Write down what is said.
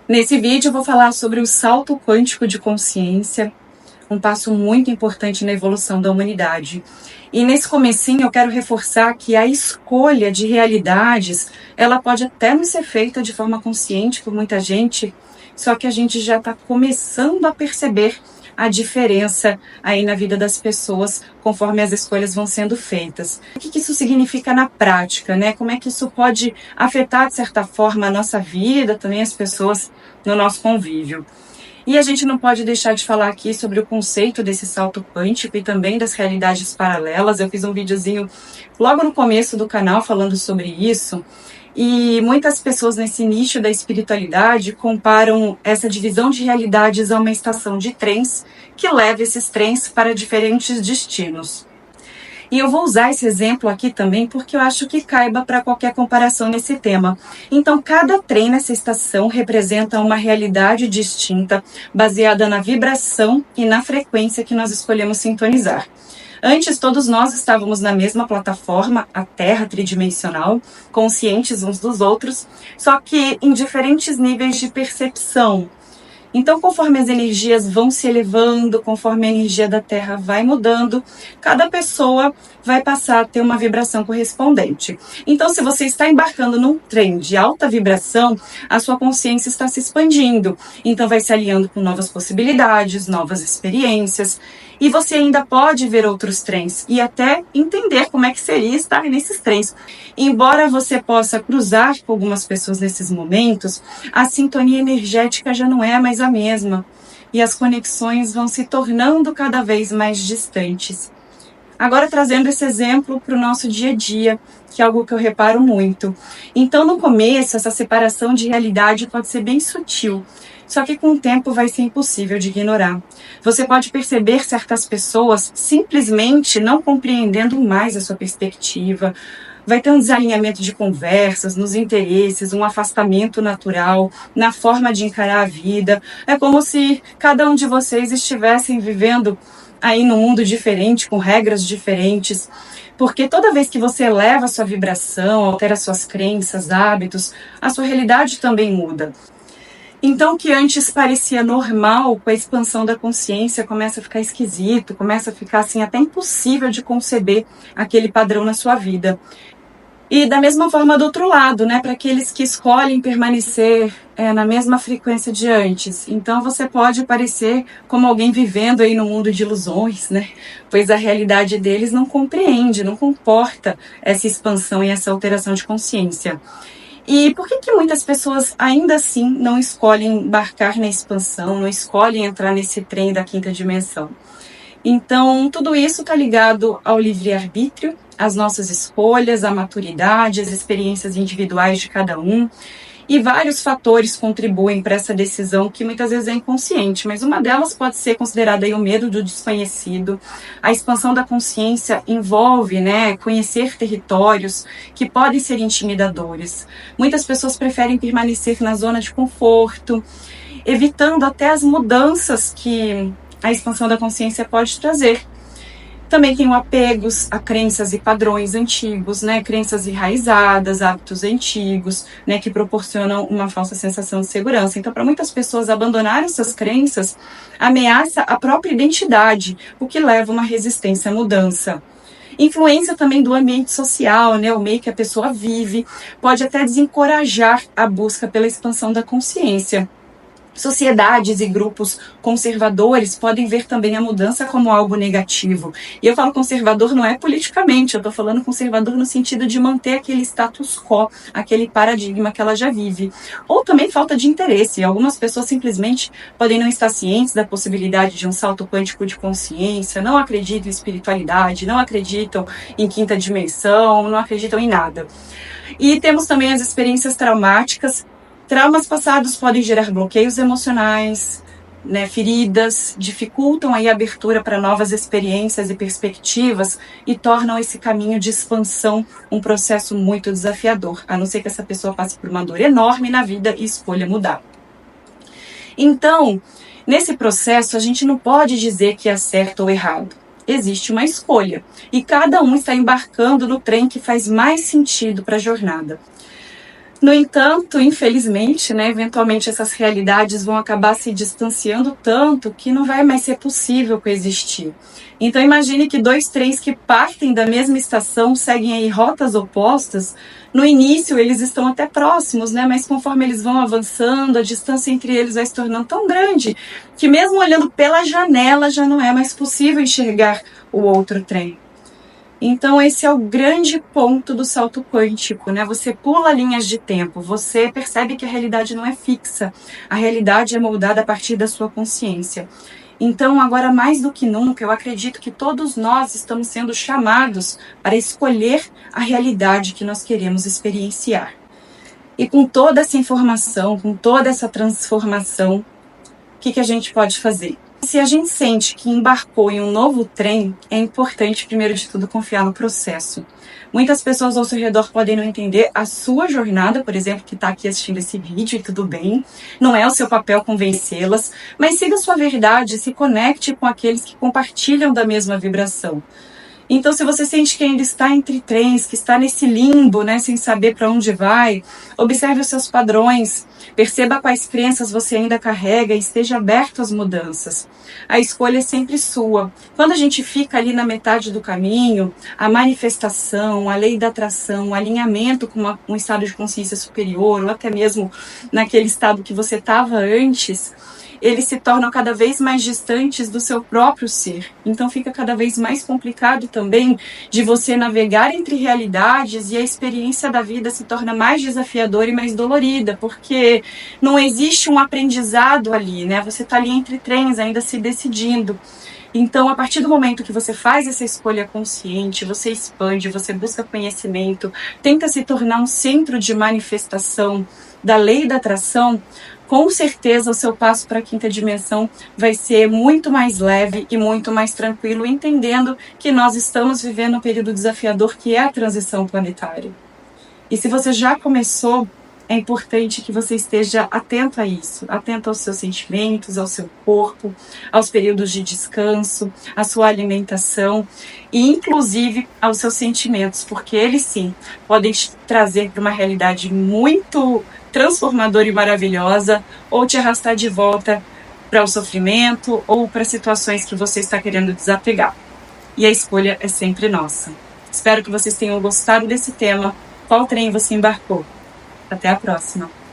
Nesse vídeo eu vou falar sobre o salto quântico de consciência, um passo muito importante na evolução da humanidade. E nesse comecinho eu quero reforçar que a escolha de realidades, ela pode até não ser feita de forma consciente por muita gente, só que a gente já está começando a perceber a diferença aí na vida das pessoas conforme as escolhas vão sendo feitas. O que isso significa na prática, né? Como é que isso pode afetar, de certa forma, a nossa vida, também as pessoas no nosso convívio. E a gente não pode deixar de falar aqui sobre o conceito desse salto quântico e também das realidades paralelas. Eu fiz um videozinho logo no começo do canal falando sobre isso. E muitas pessoas nesse nicho da espiritualidade comparam essa divisão de realidades a uma estação de trens que leva esses trens para diferentes destinos. E eu vou usar esse exemplo aqui também porque eu acho que caiba para qualquer comparação nesse tema. Então, cada trem nessa estação representa uma realidade distinta, baseada na vibração e na frequência que nós escolhemos sintonizar. Antes, todos nós estávamos na mesma plataforma, a Terra tridimensional, conscientes uns dos outros, só que em diferentes níveis de percepção. Então, conforme as energias vão se elevando, conforme a energia da Terra vai mudando, cada pessoa vai passar a ter uma vibração correspondente. Então, se você está embarcando num trem de alta vibração, a sua consciência está se expandindo. Então, vai se alinhando com novas possibilidades, novas experiências. E você ainda pode ver outros trens e até entender como é que seria estar nesses trens. Embora você possa cruzar com algumas pessoas nesses momentos, a sintonia energética já não é mais a mesma. E as conexões vão se tornando cada vez mais distantes. Agora trazendo esse exemplo para o nosso dia a dia, que é algo que eu reparo muito. Então, no começo, essa separação de realidade pode ser bem sutil. Só que com o tempo vai ser impossível de ignorar. Você pode perceber certas pessoas simplesmente não compreendendo mais a sua perspectiva. Vai ter um desalinhamento de conversas, nos interesses, um afastamento natural, na forma de encarar a vida. É como se cada um de vocês estivessem vivendo aí num mundo diferente, com regras diferentes. Porque toda vez que você eleva a sua vibração, altera suas crenças, hábitos, a sua realidade também muda. Então, o que antes parecia normal, com a expansão da consciência, começa a ficar esquisito, começa a ficar assim até impossível de conceber aquele padrão na sua vida. E da mesma forma do outro lado, né, para aqueles que escolhem permanecer na mesma frequência de antes. Então você pode parecer como alguém vivendo aí no mundo de ilusões, né, pois a realidade deles não compreende, não comporta essa expansão e essa alteração de consciência. E por que muitas pessoas ainda assim não escolhem embarcar na expansão, não escolhem entrar nesse trem da quinta dimensão? Então, tudo isso está ligado ao livre-arbítrio, às nossas escolhas, à maturidade, às experiências individuais de cada um. E vários fatores contribuem para essa decisão que muitas vezes é inconsciente, mas uma delas pode ser considerada aí o medo do desconhecido. A expansão da consciência envolve, conhecer territórios que podem ser intimidadores. Muitas pessoas preferem permanecer na zona de conforto, evitando até as mudanças que a expansão da consciência pode trazer. Também tem o apegos a crenças e padrões antigos, crenças enraizadas, hábitos antigos, que proporcionam uma falsa sensação de segurança. Então, para muitas pessoas, abandonar essas crenças ameaça a própria identidade, o que leva a uma resistência à mudança. Influência também do ambiente social, o meio que a pessoa vive, pode até desencorajar a busca pela expansão da consciência. Sociedades e grupos conservadores podem ver também a mudança como algo negativo. E eu falo conservador não é politicamente, eu estou falando conservador no sentido de manter aquele status quo, aquele paradigma que ela já vive. Ou também falta de interesse. Algumas pessoas simplesmente podem não estar cientes da possibilidade de um salto quântico de consciência, não acreditam em espiritualidade, não acreditam em quinta dimensão, não acreditam em nada. E temos também as experiências traumáticas. Traumas passados podem gerar bloqueios emocionais, feridas, dificultam aí a abertura para novas experiências e perspectivas e tornam esse caminho de expansão um processo muito desafiador, a não ser que essa pessoa passe por uma dor enorme na vida e escolha mudar. Então, nesse processo, a gente não pode dizer que é certo ou errado. Existe uma escolha e cada um está embarcando no trem que faz mais sentido para a jornada. No entanto, infelizmente, né, eventualmente essas realidades vão acabar se distanciando tanto que não vai mais ser possível coexistir. Então imagine que dois trens que partem da mesma estação seguem aí rotas opostas. No início eles estão até próximos, né, mas conforme eles vão avançando, a distância entre eles vai se tornando tão grande que mesmo olhando pela janela já não é mais possível enxergar o outro trem. Então esse é o grande ponto do salto quântico, né? Você pula linhas de tempo, você percebe que a realidade não é fixa, a realidade é moldada a partir da sua consciência. Então agora mais do que nunca, eu acredito que todos nós estamos sendo chamados para escolher a realidade que nós queremos experienciar. E com toda essa informação, com toda essa transformação, o que a gente pode fazer? Se a gente sente que embarcou em um novo trem, é importante, primeiro de tudo, confiar no processo. Muitas pessoas ao seu redor podem não entender a sua jornada, por exemplo, que está aqui assistindo esse vídeo, e tudo bem. Não é o seu papel convencê-las, mas siga a sua verdade, se conecte com aqueles que compartilham da mesma vibração. Então, se você sente que ainda está entre trens, que está nesse limbo, né, sem saber para onde vai, observe os seus padrões, perceba quais crenças você ainda carrega e esteja aberto às mudanças. A escolha é sempre sua. Quando a gente fica ali na metade do caminho, a manifestação, a lei da atração, o alinhamento com um estado de consciência superior, ou até mesmo naquele estado que você estava antes, eles se tornam cada vez mais distantes do seu próprio ser. Então fica cada vez mais complicado também de você navegar entre realidades e a experiência da vida se torna mais desafiadora e mais dolorida, porque não existe um aprendizado ali, né? Você está ali entre trens, ainda se decidindo. Então, a partir do momento que você faz essa escolha consciente, você expande, você busca conhecimento, tenta se tornar um centro de manifestação da lei da atração, com certeza o seu passo para a quinta dimensão vai ser muito mais leve e muito mais tranquilo, entendendo que nós estamos vivendo um período desafiador que é a transição planetária. E se você já começou, é importante que você esteja atento a isso, atento aos seus sentimentos, ao seu corpo, aos períodos de descanso, à sua alimentação e inclusive aos seus sentimentos, porque eles sim podem te trazer para uma realidade muito transformadora e maravilhosa ou te arrastar de volta para o sofrimento ou para situações que você está querendo desapegar. E a escolha é sempre nossa. Espero que vocês tenham gostado desse tema. Qual trem você embarcou? Até a próxima!